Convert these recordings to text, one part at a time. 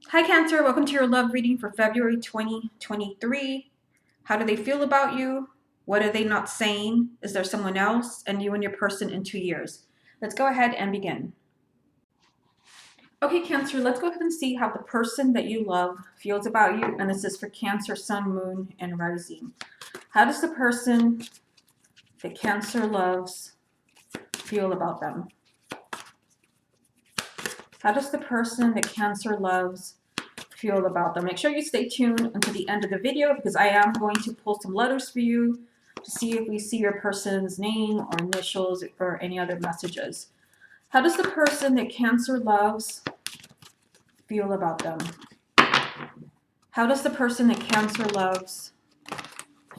Hi Cancer, welcome to your love reading for February 2023. How do they feel about you? What are they not saying? Is there someone else? And you and your person in 2 years. Let's go ahead and begin. Okay Cancer, let's go ahead and see how the person that you love feels about you. And this is for Cancer, Sun, Moon, and Rising. How does the person that Cancer loves feel about them? How does the person that Cancer loves feel about them? Make sure you stay tuned until the end of the video because I am going to pull some letters for you to see if we see your person's name or initials or any other messages. How does the person that Cancer loves feel about them? How does the person that Cancer loves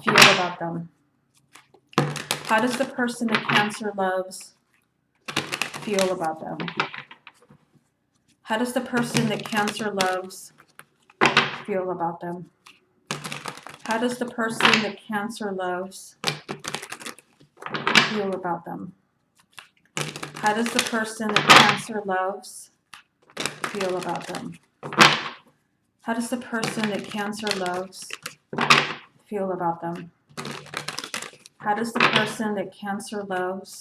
feel about them? How does the person that Cancer loves feel about them? How does the person that Cancer loves feel about them? How does the person that Cancer loves feel about them? How does the person that Cancer loves feel about them? How does the person that Cancer loves feel about them? How does the person that Cancer loves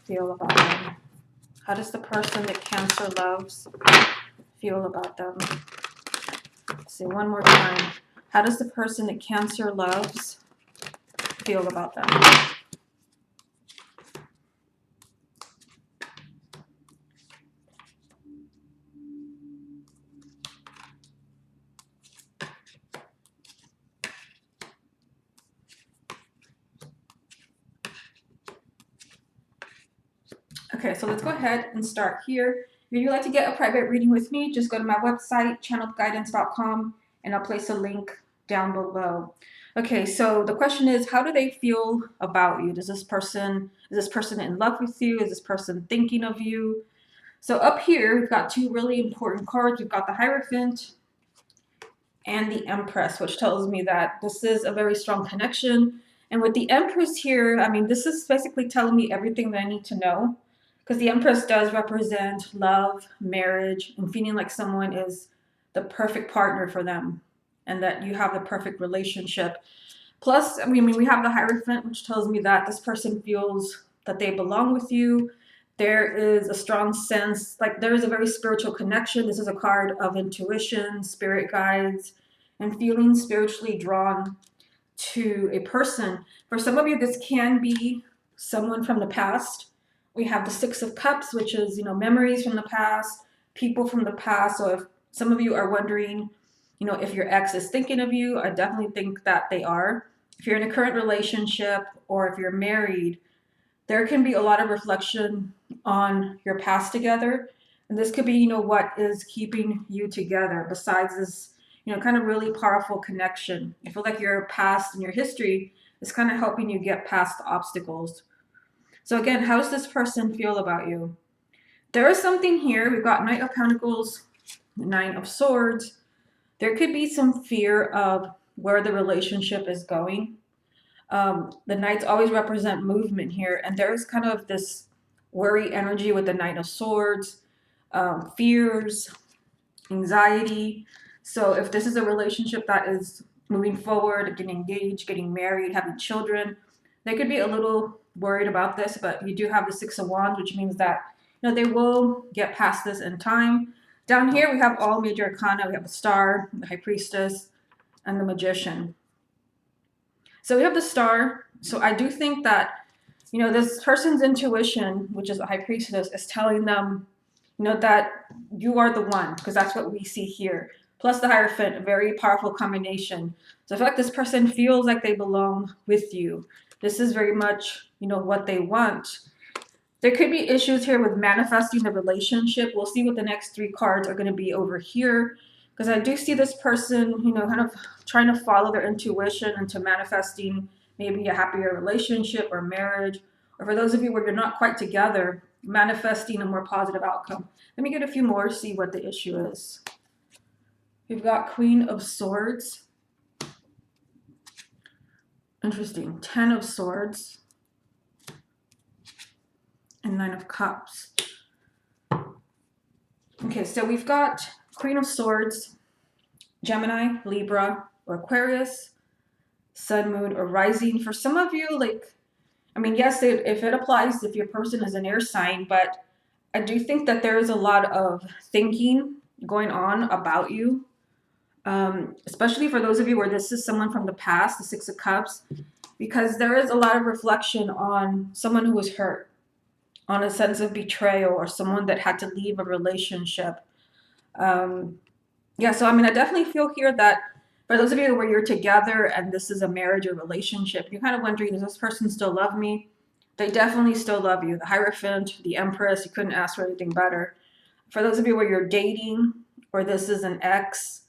feel about them? How does the person that Cancer loves feel about them? Let's see, one more time. How does the person that Cancer loves feel about them? Okay, so let's go ahead and start here. If you'd like to get a private reading with me, just go to my website, channeledguidance.com, and I'll place a link down below. Okay, so the question is, how do they feel about you? Is this person in love with you? Is this person thinking of you? So up here, we've got two really important cards. We've got the Hierophant and the Empress, which tells me that this is a very strong connection. And with the Empress here, I mean, this is basically telling me everything that I need to know because the Empress does represent love, marriage, and feeling like someone is the perfect partner for them and that you have the perfect relationship. Plus, I mean, we have the Hierophant, which tells me that this person feels that they belong with you. There is a strong sense, like there is a very spiritual connection. This is a card of intuition, spirit guides, and feeling spiritually drawn to a person. For some of you, this can be someone from the past. We have the Six of Cups, which is, memories from the past, people from the past. So if some of you are wondering, if your ex is thinking of you, I definitely think that they are. If you're in a current relationship or if you're married, there can be a lot of reflection on your past together. And this could be, what is keeping you together besides this, kind of really powerful connection. I feel like your past and your history is kind of helping you get past the obstacles. So again, how does this person feel about you? There is something here. We've got Knight of Pentacles, Nine of Swords. There could be some fear of where the relationship is going. The Knights always represent movement here, and there's kind of this worry energy with the Knight of Swords, fears, anxiety. So if this is a relationship that is moving forward, getting engaged, getting married, having children, they could be a little worried about this, but you do have the Six of Wands, which means that they will get past this in time. Down here we have all major arcana. We have the Star, the High Priestess, and the Magician. So we have the Star. So I do think that this person's intuition, which is the High Priestess, is telling them that you are the one, because that's what we see here. Plus the Hierophant, a very powerful combination. So I feel like this person feels like they belong with you. This is very much, what they want. There could be issues here with manifesting the relationship. We'll see what the next three cards are going to be over here. Because I do see this person, kind of trying to follow their intuition into manifesting maybe a happier relationship or marriage. Or for those of you where you're not quite together, manifesting a more positive outcome. Let me get a few more, see what the issue is. We've got Queen of Swords. Interesting. 10 of Swords. And 9 of Cups. Okay, so we've got Queen of Swords, Gemini, Libra, or Aquarius, Sun, Moon, or Rising. For some of you, like, I mean, yes, if it applies if your person is an air sign, but I do think that there is a lot of thinking going on about you, especially for those of you where this is someone from the past, the Six of Cups, because there is a lot of reflection on someone who was hurt, on a sense of betrayal, or someone that had to leave a relationship. Yeah, so I mean, I definitely feel here that for those of you where you're together and this is a marriage or relationship, you're kind of wondering, does this person still love me? They definitely still love you. The Hierophant, the Empress, you couldn't ask for anything better. For those of you where you're dating or this is an ex,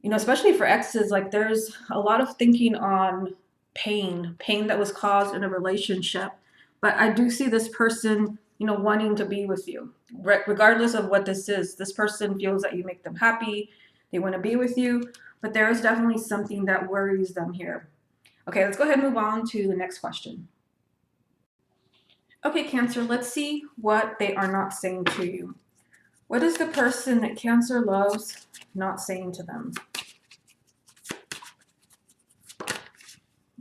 you know, especially for exes, like there's a lot of thinking on pain that was caused in a relationship. But I do see this person, you know, wanting to be with you, regardless of what this is. This person feels that you make them happy, they want to be with you, but there is definitely something that worries them here. Okay, let's go ahead and move on to the next question. Okay, Cancer, let's see what they are not saying to you. What is the person that Cancer loves not saying to them?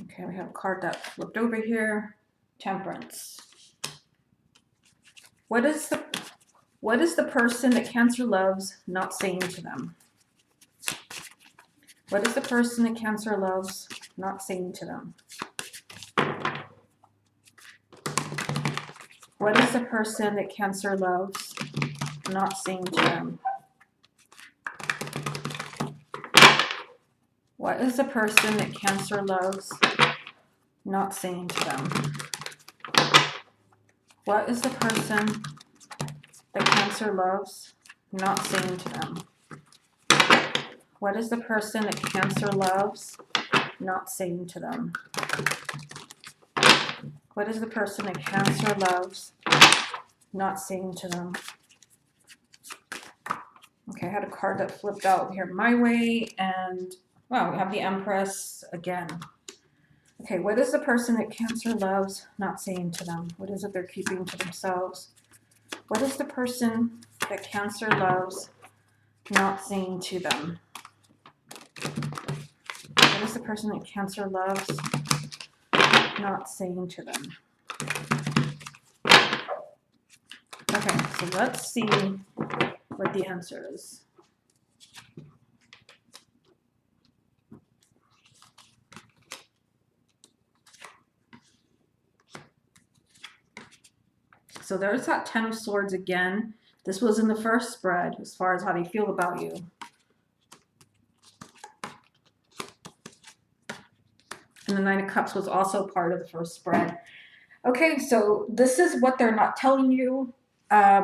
Okay, we have a card that flipped over here. Temperance. What is the person that Cancer loves not saying to them? What is the person that Cancer loves not saying to them? What is the person that Cancer loves not saying to them? What is the person that Cancer loves not saying to them? What is the person that Cancer loves not saying to them? What is the person that Cancer loves not saying to them? What is the person that Cancer loves not saying to them? Okay, I had a card that flipped out here my way, and wow, we have the Empress again. Okay, what is the person that Cancer loves not saying to them? What is it they're keeping to themselves? What is the person that Cancer loves not saying to them? What is the person that Cancer loves not saying to them? Okay, so let's see what the answer is. So there's that Ten of Swords again. This was in the first spread as far as how they feel about you. And the Nine of Cups was also part of the first spread. Okay, so this is what they're not telling you.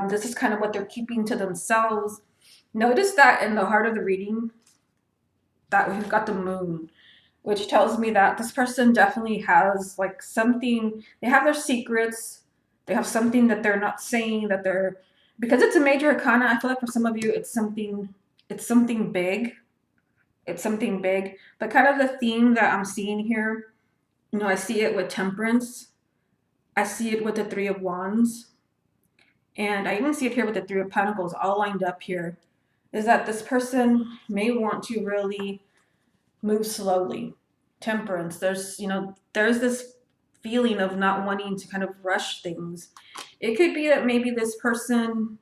This is kind of what they're keeping to themselves. Notice that in the heart of the reading that we've got the Moon, which tells me that this person definitely has like something, they have their secrets, they have something that they're not saying, that they're, because it's a major arcana, I feel like for some of you it's something big. It's something big. But kind of the theme that I'm seeing here, you know, I see it with Temperance. I see it with the Three of Wands. And I even see it here with the Three of Pentacles all lined up here, is that this person may want to really move slowly. Temperance. There's, you know, there's this feeling of not wanting to kind of rush things. It could be that maybe this person,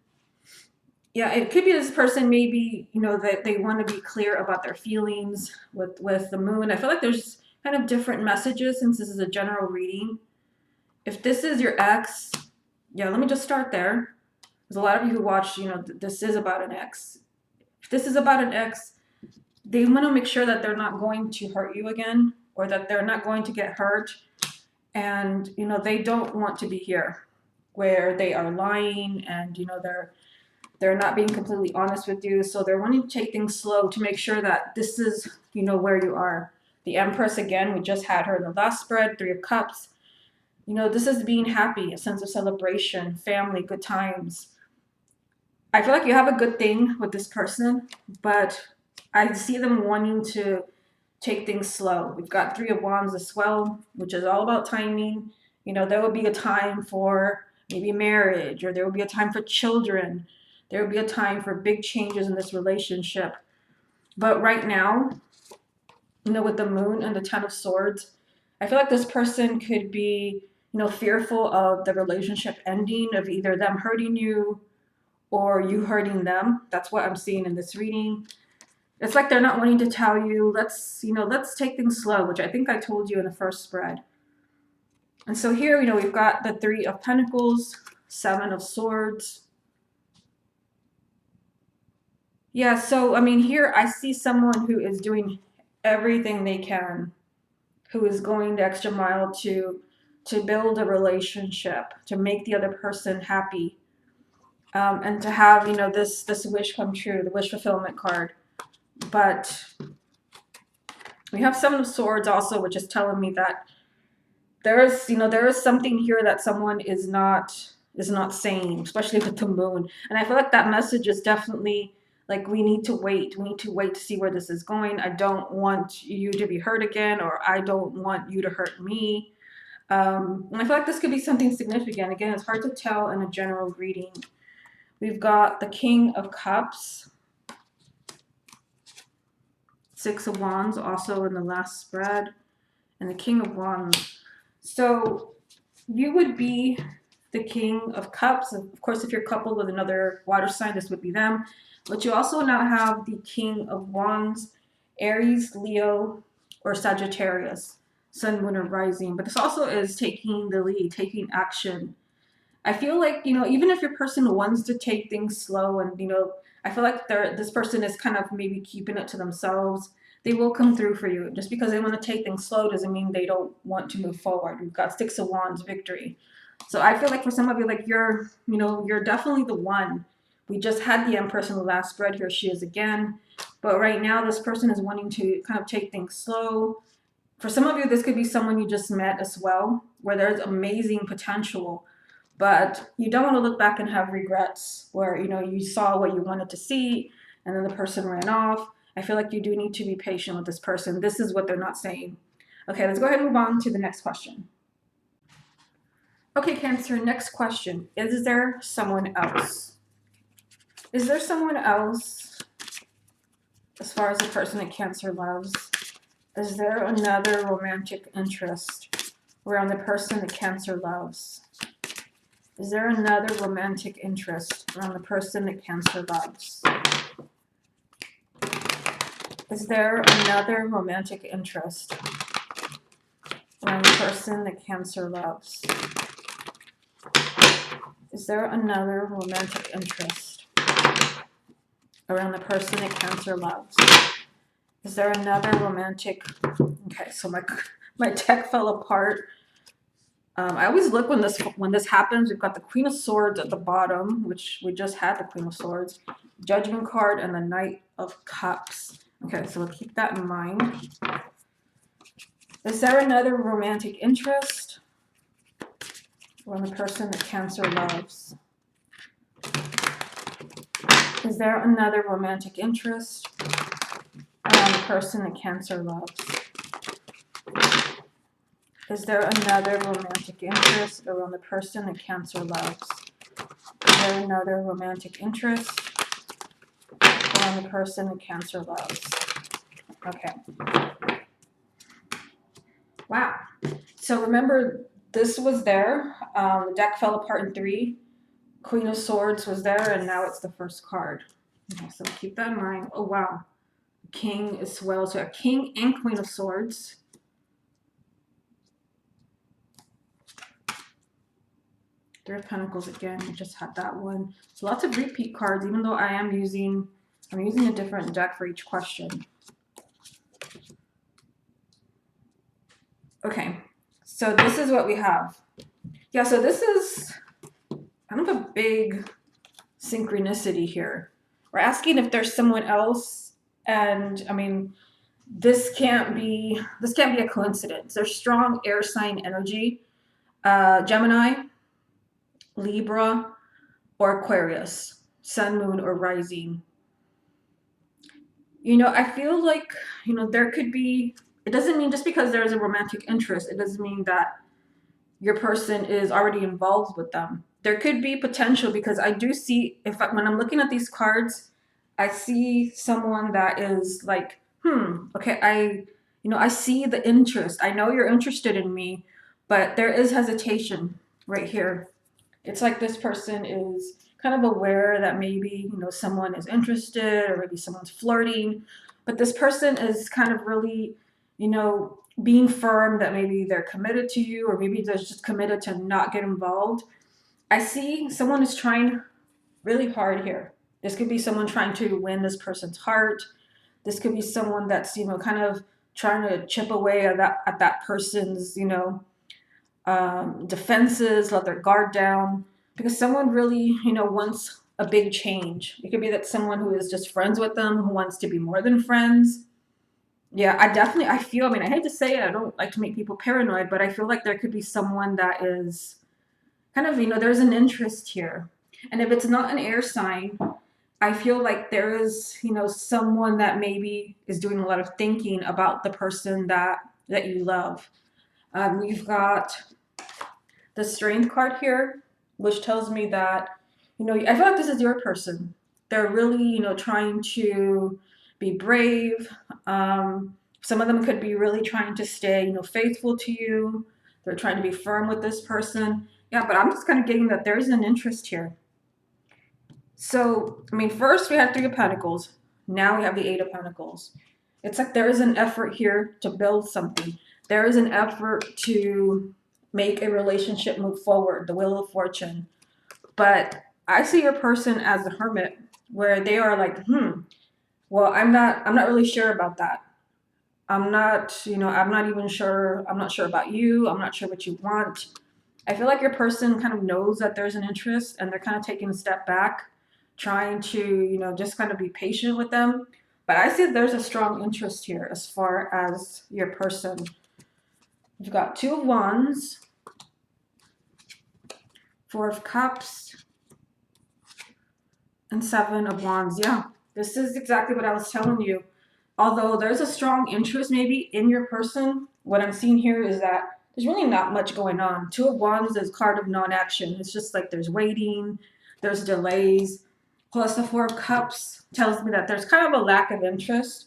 yeah, it could be this person maybe, you know, that they want to be clear about their feelings with the Moon. I feel like there's kind of different messages since this is a general reading. If this is your ex, yeah, let me just start there. There's a lot of you who watch, you know, this is about an ex. If this is about an ex, they want to make sure that they're not going to hurt you again, or that they're not going to get hurt. And, you know, they don't want to be here where they are lying and, you know, they're not being completely honest with you. So they're wanting to take things slow to make sure that this is, you know, where you are. The Empress, again, we just had her in the last spread, Three of Cups. You know, this is being happy, a sense of celebration, family, good times. I feel like you have a good thing with this person, but I see them wanting to take things slow. We've got Three of Wands as well, which is all about timing. You know, there will be a time for maybe marriage, or there will be a time for children. There will be a time for big changes in this relationship. But right now, with the moon and the Ten of Swords, I feel like this person could be, fearful of the relationship ending, of either them hurting you or you hurting them. That's what I'm seeing in this reading. It's like they're not wanting to tell you, let's take things slow, which I think I told you in the first spread. And so here, we've got the Three of Pentacles, Seven of Swords. Yeah, so here I see someone who is doing everything they can, who is going the extra mile to build a relationship, to make the other person happy, and to have this wish come true, the wish fulfillment card. But we have Seven of Swords also, which is telling me that there is something here that someone is not saying, especially with the moon. And I feel like that message is definitely like, we need to wait. We need to wait to see where this is going. I don't want you to be hurt again, or I don't want you to hurt me. And I feel like this could be something significant. Again, it's hard to tell in a general reading. We've got the King of Cups, Six of Wands also in the last spread, and the King of Wands. So you would be the King of Cups. Of course, if you're coupled with another water sign, this would be them. But you also now have the King of Wands, Aries, Leo, or Sagittarius, Sun, Moon, or Rising. But this also is taking the lead, taking action. I feel like, even if your person wants to take things slow and, I feel like this person is kind of maybe keeping it to themselves, they will come through for you. Just because they want to take things slow doesn't mean they don't want to move forward. We've got Six of Wands, victory. So I feel like for some of you, like you're definitely the one. We just had the Empress in the last spread. Here she is again. But right now, this person is wanting to kind of take things slow. For some of you, this could be someone you just met as well, where there's amazing potential. But you don't want to look back and have regrets where, you saw what you wanted to see and then the person ran off. I feel like you do need to be patient with this person. This is what they're not saying. Okay, let's go ahead and move on to the next question. Okay, Cancer, next question. Is there someone else? Is there someone else as far as the person that Cancer loves? Is there another romantic interest around the person that Cancer loves? Is there another romantic interest around the person that Cancer loves? Is there another romantic interest around the person that Cancer loves? Is there another romantic interest around the person that Cancer loves? Is there another romantic... Okay, so my deck fell apart. I always look when this happens. We've got the Queen of Swords at the bottom, which we just had the Queen of Swords, Judgment card, and the Knight of Cups. Okay, so we'll keep that in mind. Is there another romantic interest around the person that Cancer loves? Is there another romantic interest around the person that Cancer loves? Is there another romantic interest around the person that Cancer loves? Is there another romantic interest around the person that Cancer loves? Okay. Wow. So remember, this was there. The deck fell apart in 3. Queen of Swords was there, and now it's the first card. Okay, so keep that in mind. Oh, wow. King as well. So a King and Queen of Swords. Three of Pentacles again. We just had that one. So lots of repeat cards, even though I'm using a different deck for each question. Okay, so this is what we have. Yeah, so this is kind of a big synchronicity here. We're asking if there's someone else, and this can't be a coincidence. There's strong air sign energy. Gemini, Libra, or Aquarius, Sun, Moon, or Rising. I feel like, there could be, it doesn't mean just because there's a romantic interest, it doesn't mean that your person is already involved with them. there could be potential because I do see when I'm looking at these cards, I see someone that is like, okay, I see the interest. I know you're interested in me, but there is hesitation right here. It's like this person is kind of aware that maybe, someone is interested or maybe someone's flirting, but this person is kind of really, being firm that maybe they're committed to you or maybe they're just committed to not get involved. I see someone is trying really hard here. This could be someone trying to win this person's heart. This could be someone that's, kind of trying to chip away at that person's, defenses, let their guard down, because someone really, wants a big change. It could be that someone who is just friends with them, who wants to be more than friends. Yeah, I feel, I hate to say it, I don't like to make people paranoid, but I feel like there could be someone that is kind of, there's an interest here. And if it's not an air sign, I feel like there is, someone that maybe is doing a lot of thinking about the person that you love. You've got the strength card here, which tells me that, I feel like this is your person. They're really, trying to be brave. Some of them could be really trying to stay, faithful to you. They're trying to be firm with this person. Yeah, but I'm just kind of getting that there's an interest here. So, first we have Three of Pentacles. Now we have the Eight of Pentacles. It's like there is an effort here to build something. There is an effort to make a relationship move forward, the Wheel of Fortune. But I see your person as the Hermit, where they are like, well, I'm not really sure about that. I'm not even sure. I'm not sure about you. I'm not sure what you want. I feel like your person kind of knows that there's an interest and they're kind of taking a step back, trying to, just kind of be patient with them. But I see that there's a strong interest here as far as your person. You've got Two of Wands, Four of Cups, and Seven of Wands. Yeah, this is exactly what I was telling you. Although there's a strong interest maybe in your person, what I'm seeing here is that there's really not much going on. Two of Wands is card of non-action. It's just like there's waiting, there's delays. Plus the Four of Cups tells me that there's kind of a lack of interest.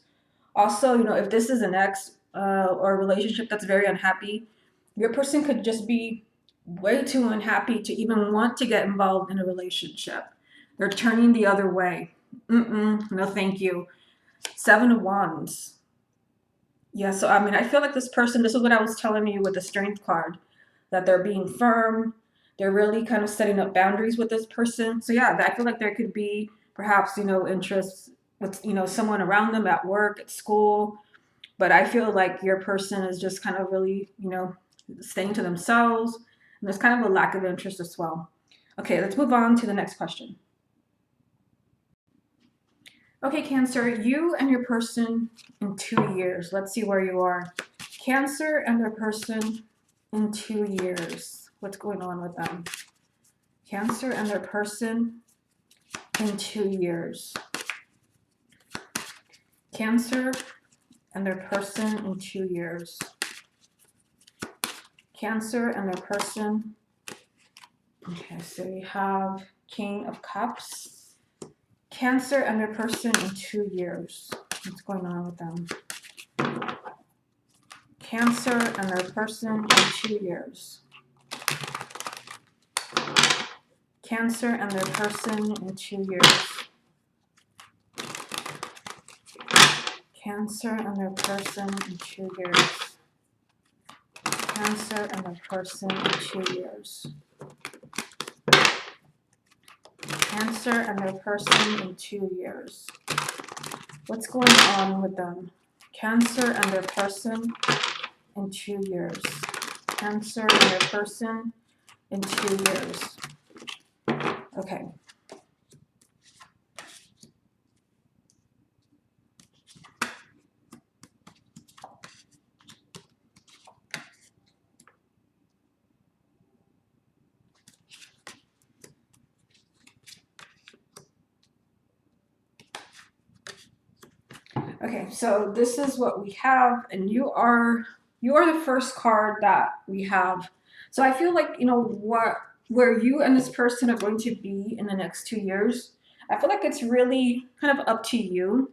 Also, if this is an ex or a relationship that's very unhappy, your person could just be way too unhappy to even want to get involved in a relationship. They're turning the other way. No, thank you. Seven of Wands. Yeah, so I feel like this person, this is what I was telling you with the Strength card, that they're being firm. They're really kind of setting up boundaries with this person. So yeah, I feel like there could be perhaps, interests with, someone around them at work, at school. But I feel like your person is just kind of really, staying to themselves. And there's kind of a lack of interest as well. Okay, let's move on to the next question. Okay, Cancer, you and your person in 2 years. Let's see where you are. Cancer and their person in 2 years. What's going on with them? Cancer and their person in 2 years. Cancer and their person in 2 years. Cancer and their person. Okay, so we have King of Cups. Cancer and their person in 2 years. What's going on with them? Cancer and their person in 2 years. Cancer and their person in 2 years. Cancer and their person in 2 years. Cancer and their person in 2 years. Cancer and their person in 2 years. What's going on with them? Cancer and their person in 2 years. Cancer and their person in 2 years. Okay. Okay, so this is what we have, and you are the first card that we have. So I feel like, what where you and this person are going to be in the next 2 years, I feel like it's really kind of up to you,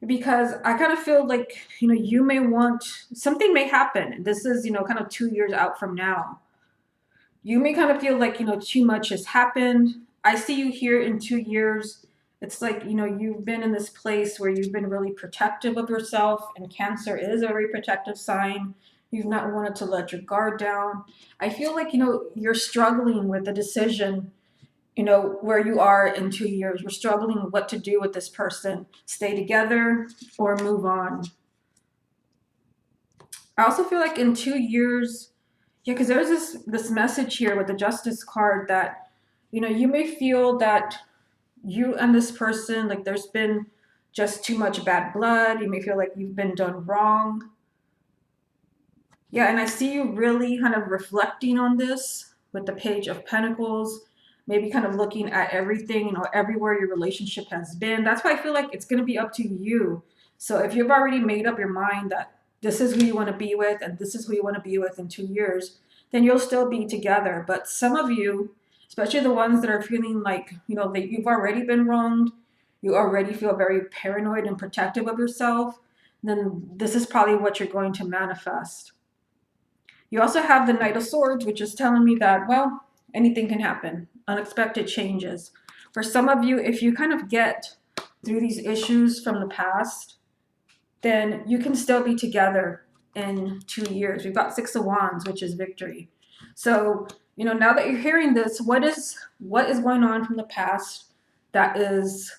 because I kind of feel like, you may want, something may happen. This is, kind of 2 years out from now. You may kind of feel like, too much has happened. I see you here in 2 years. It's like, you've been in this place where you've been really protective of yourself, and Cancer is a very protective sign. You've not wanted to let your guard down. I feel like, you're struggling with the decision, where you are in 2 years. You're struggling what to do with this person, stay together or move on. I also feel like in 2 years, yeah, because there's this message here with the Justice card that, you may feel that you and this person, like there's been just too much bad blood. You may feel like you've been done wrong. Yeah, and I see you really kind of reflecting on this with the Page of Pentacles, maybe kind of looking at everything, everywhere your relationship has been. That's why I feel like it's going to be up to you. So if you've already made up your mind that this is who you want to be with and this is who you want to be with in 2 years, then you'll still be together. But some of you, especially the ones that are feeling like, that you've already been wronged, you already feel very paranoid and protective of yourself, then this is probably what you're going to manifest. You also have the Knight of Swords, which is telling me that, well, anything can happen, unexpected changes. For some of you, if you kind of get through these issues from the past, then you can still be together in 2 years. We've got Six of Wands, which is victory. So, now that you're hearing this, what is going on from the past that is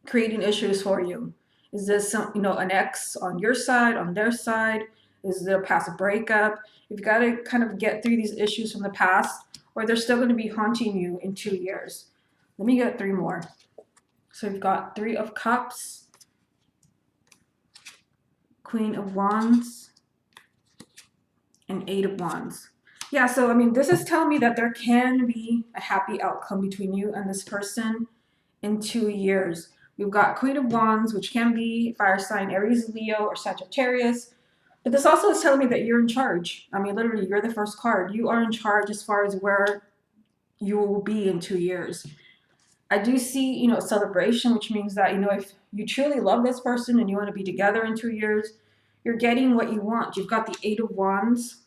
creating issues for you? Is this an ex on your side, on their side? Is there a past breakup? You've got to kind of get through these issues from the past, or they're still going to be haunting you in 2 years. Let me get 3 more. So we've got Three of Cups, Queen of Wands, and Eight of Wands. Yeah, so this is telling me that there can be a happy outcome between you and this person in 2 years. We've got Queen of Wands, which can be fire sign Aries, Leo, or Sagittarius. But this also is telling me that you're in charge. Literally, you're the first card. You are in charge as far as where you will be in 2 years. I do see, celebration, which means that, if you truly love this person and you want to be together in 2 years, you're getting what you want. You've got the Eight of Wands.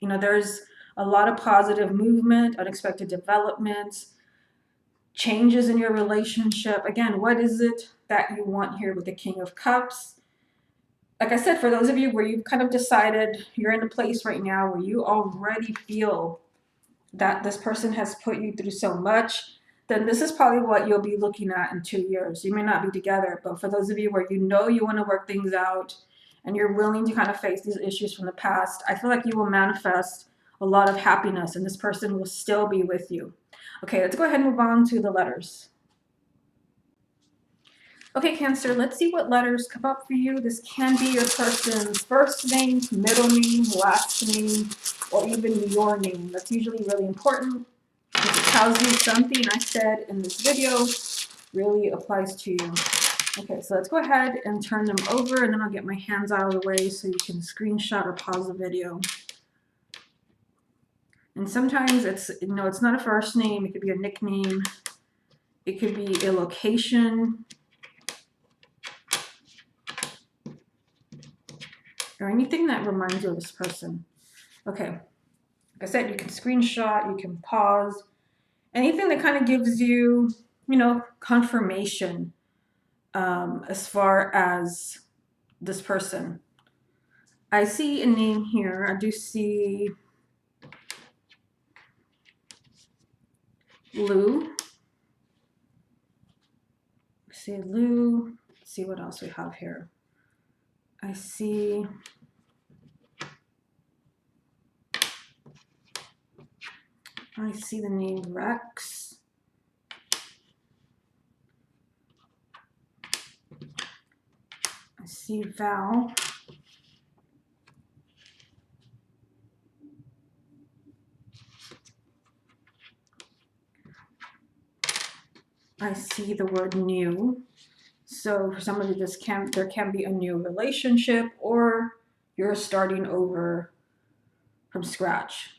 There's a lot of positive movement, unexpected developments, changes in your relationship. Again, what is it that you want here with the King of Cups? Like I said, for those of you where you've kind of decided you're in a place right now where you already feel that this person has put you through so much, then this is probably what you'll be looking at in 2 years. You may not be together, but for those of you where you want to work things out and you're willing to kind of face these issues from the past, I feel like you will manifest a lot of happiness and this person will still be with you. Okay, let's go ahead and move on to the letters. Okay, Cancer, let's see what letters come up for you. This can be your person's first name, middle name, last name, or even your name. That's usually really important because it tells you something I said in this video really applies to you. Okay, so let's go ahead and turn them over, and then I'll get my hands out of the way so you can screenshot or pause the video. And sometimes it's, it's not a first name. It could be a nickname. It could be a location, or anything that reminds you of this person. Okay, like I said, you can screenshot, you can pause, anything that kind of gives you, confirmation as far as this person. I see a name here. I do see Lou. See Lou. Let's see what else we have here. I see the name Rex. I see Val. I see the word new. So for somebody, there can be a new relationship, or you're starting over from scratch.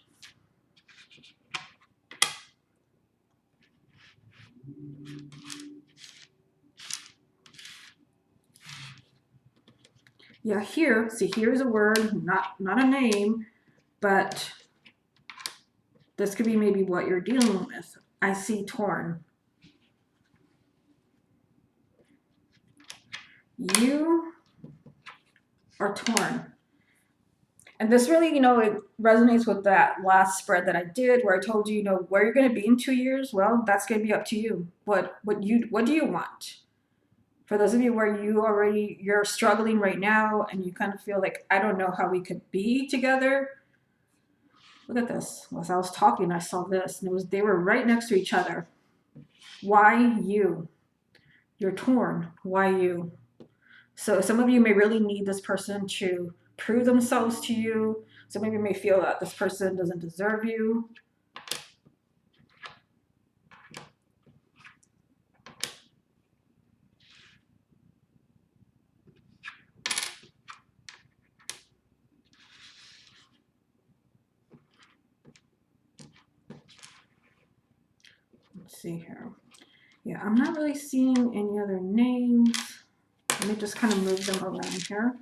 Yeah, here, see, here's a word, not a name, but this could be maybe what you're dealing with. I see torn. You are torn. And this really, it resonates with that last spread that I did where I told you, where you're going to be in 2 years. Well, that's going to be up to you. What do you want? For those of you where you're struggling right now and you kind of feel like, I don't know how we could be together. Look at this. As I was talking, I saw this, and they were right next to each other. Why you? You're torn. Why you? So some of you may really need this person to prove themselves to you. Some of you may feel that this person doesn't deserve you. Let's see here. Yeah, I'm not really seeing any other names. Let me just kind of move them around here.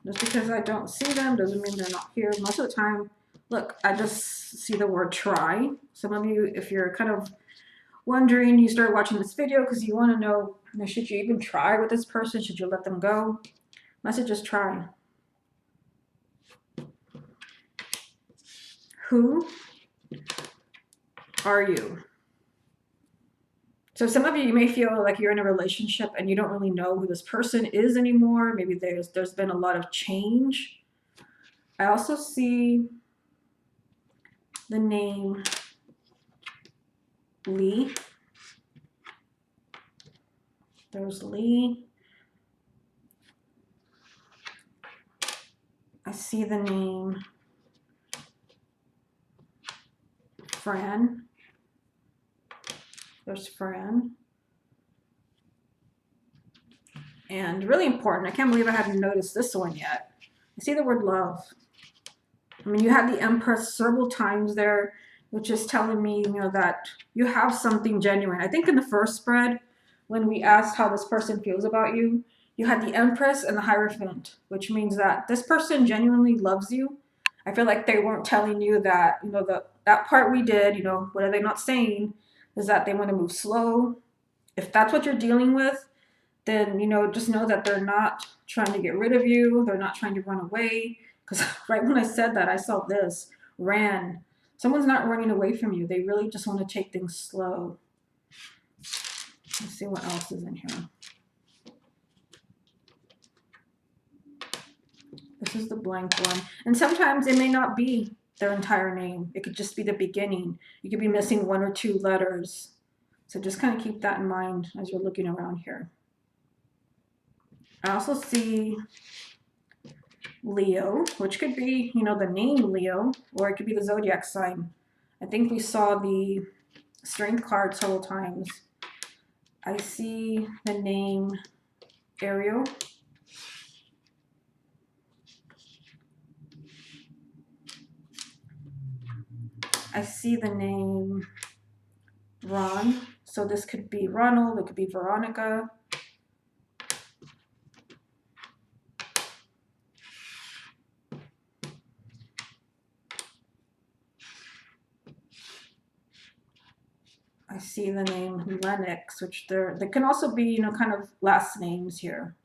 Just because I don't see them doesn't mean they're not here. Most of the time, look, I just see the word try. Some of you, if you're kind of wondering, you start watching this video because you want to know, should you even try with this person? Should you let them go? Message is try. Who are you? So some of you may feel like you're in a relationship and you don't really know who this person is anymore. Maybe there's been a lot of change. I also see the name Lee. There's Lee. I see the name Fran. There's Fran. And really important, I can't believe I hadn't noticed this one yet. I see the word love. I mean, you have the Empress several times there, which is telling me, that you have something genuine. I think in the first spread, when we asked how this person feels about you, you had the Empress and the Hierophant, which means that this person genuinely loves you. I feel like they weren't telling you that, that part we did, what are they not saying, is that they want to move slow. If that's what you're dealing with, then, just know that they're not trying to get rid of you. They're not trying to run away. Because right when I said that, I saw this, ran. Someone's not running away from you. They really just want to take things slow. Let's see what else is in here. This is the blank one. And sometimes it may not be their entire name. It could just be the beginning. You could be missing 1 or 2 letters. So just kind of keep that in mind as you're looking around here. I also see Leo, which could be, the name Leo, or it could be the zodiac sign. I think we saw the strength card several times. I see the name Ariel. I see the name Ron. So this could be Ronald, it could be Veronica. I see the name Lennox, which they can also be, kind of last names here.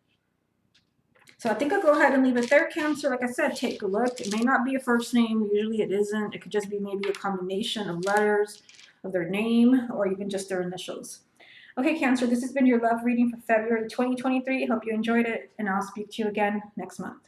So I think I'll go ahead and leave it there, Cancer. Like I said, take a look. It may not be a first name. Usually it isn't. It could just be maybe a combination of letters of their name or even just their initials. Okay, Cancer, this has been your love reading for February 2023. Hope you enjoyed it, and I'll speak to you again next month.